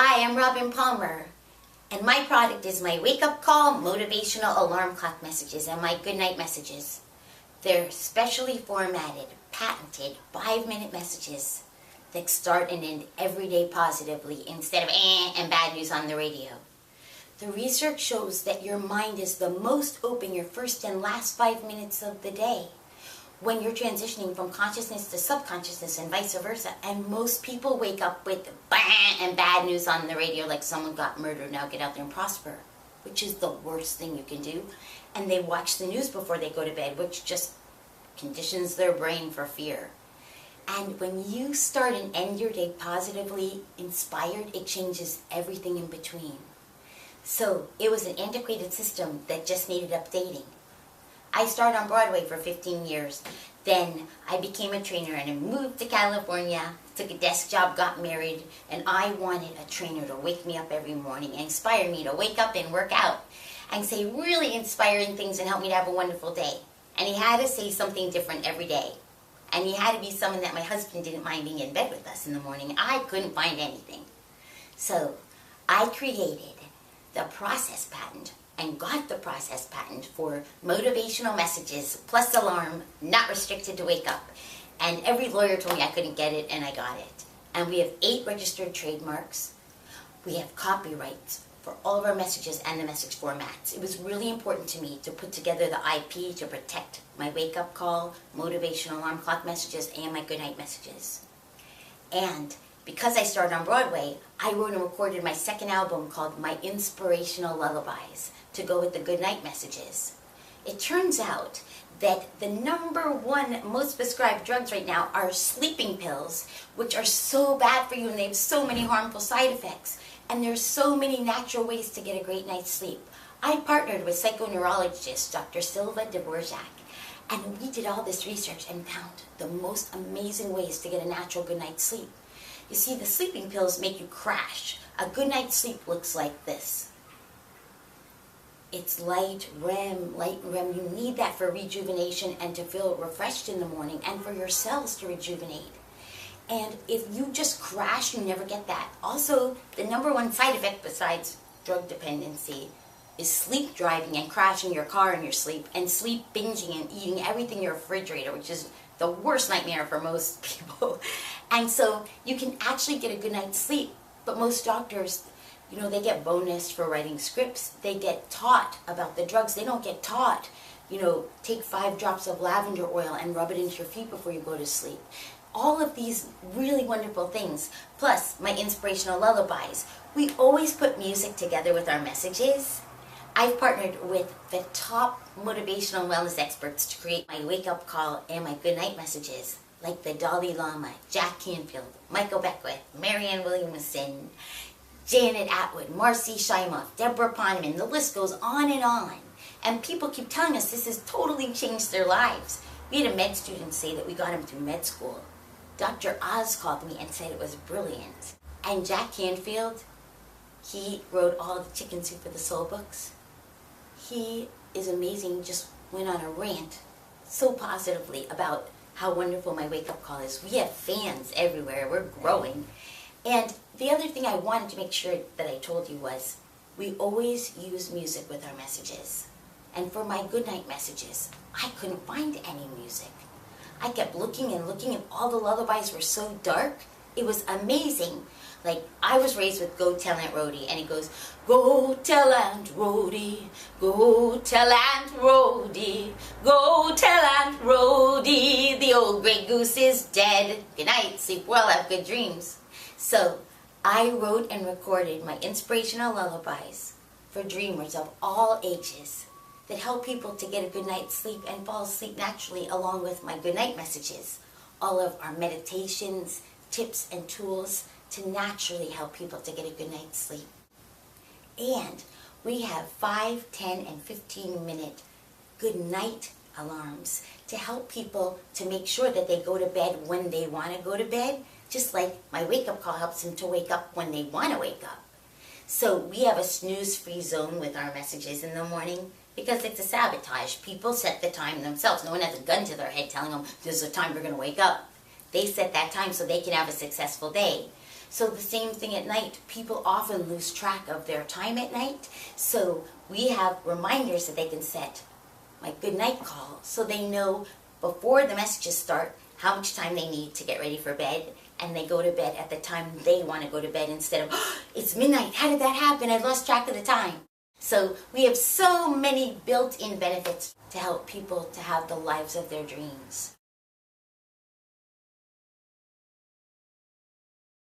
Hi, I'm Robin Palmer, and my product is my wake-up call, motivational alarm clock messages, and my goodnight messages. They're specially formatted, patented, 5-minute messages that start and end every day positively instead of and bad news on the radio. The research shows that your mind is the most open your first and last 5 minutes of the day, when you're transitioning from consciousness to subconsciousness and vice versa. And most people wake up with bang and bad news on the radio, like someone got murdered, now get out there and prosper, which is the worst thing you can do. And they watch the news before they go to bed, which just conditions their brain for fear. And when you start and end your day positively inspired, it changes everything in between. So it was an antiquated system that just needed updating. I started on Broadway for 15 years. Then I became a trainer and I moved to California, took a desk job, got married, and I wanted a trainer to wake me up every morning and inspire me to wake up and work out and say really inspiring things and help me to have a wonderful day. And he had to say something different every day. And he had to be someone that my husband didn't mind being in bed with us in the morning. I couldn't find anything. So I created the process patent and got the process patent for motivational messages plus alarm, not restricted to wake up. And every lawyer told me I couldn't get it, and I got it. And we have 8 registered trademarks. We have copyrights for all of our messages and the message formats. It was really important to me to put together the IP to protect my wake-up call, motivational alarm clock messages, and my goodnight messages. And because I started on Broadway, I wrote and recorded my second album called My Inspirational Lullabies to go with the goodnight messages. It turns out that the #1 most prescribed drugs right now are sleeping pills, which are so bad for you and they have so many harmful side effects. And there's so many natural ways to get a great night's sleep. I partnered with psychoneurologist Dr. Silva Dvorak, and we did all this research and found the most amazing ways to get a natural good night's sleep. You see, the sleeping pills make you crash. A good night's sleep looks like this. It's light REM. You need that for rejuvenation and to feel refreshed in the morning and for your cells to rejuvenate. And if you just crash, you never get that. Also, the #1 side effect besides drug dependency is sleep driving and crashing your car in your sleep, and sleep binging and eating everything in your refrigerator, which is the worst nightmare for most people. And so you can actually get a good night's sleep. But most doctors, they get bonus for writing scripts. They get taught about the drugs. They don't get taught, take 5 drops of lavender oil and rub it into your feet before you go to sleep. All of these really wonderful things, plus my inspirational lullabies. We always put music together with our messages. I've partnered with the top motivational wellness experts to create my wake-up call and my goodnight messages, like the Dalai Lama, Jack Canfield, Michael Beckwith, Marianne Williamson, Janet Atwood, Marcy Shimoff, Deborah Poneman. The list goes on. And people keep telling us this has totally changed their lives. We had a med student say that we got him through med school. Dr. Oz called me and said it was brilliant. And Jack Canfield, he wrote all the Chicken Soup for the Soul books. He is amazing. He just went on a rant so positively about how wonderful my wake-up call is. We have fans everywhere. We're growing. And the other thing I wanted to make sure that I told you was we always use music with our messages. And for my goodnight messages, I couldn't find any music. I kept looking and all the lullabies were so dark. It was amazing. Like, I was raised with Go Tell Aunt Rhody, and it goes, go tell Aunt Rhody, go tell Aunt Rhody, go tell Aunt Rhody, the old gray goose is dead. Good night, sleep well, have good dreams. So I wrote and recorded my inspirational lullabies for dreamers of all ages that help people to get a good night's sleep and fall asleep naturally, along with my goodnight messages. All of our meditations, tips, and tools to naturally help people to get a good night's sleep. And we have 5, 10, and 15-minute good night alarms to help people to make sure that they go to bed when they want to go to bed, just like my wake-up call helps them to wake up when they want to wake up. So we have a snooze-free zone with our messages in the morning, because it's a sabotage. People set the time themselves. No one has a gun to their head telling them, this is the time you're going to wake up. They set that time so they can have a successful day. So the same thing at night. People often lose track of their time at night. So we have reminders that they can set, like good night call, so they know before the messages start how much time they need to get ready for bed, and they go to bed at the time they want to go to bed instead of, oh, it's midnight, how did that happen? I lost track of the time. So we have so many built-in benefits to help people to have the lives of their dreams.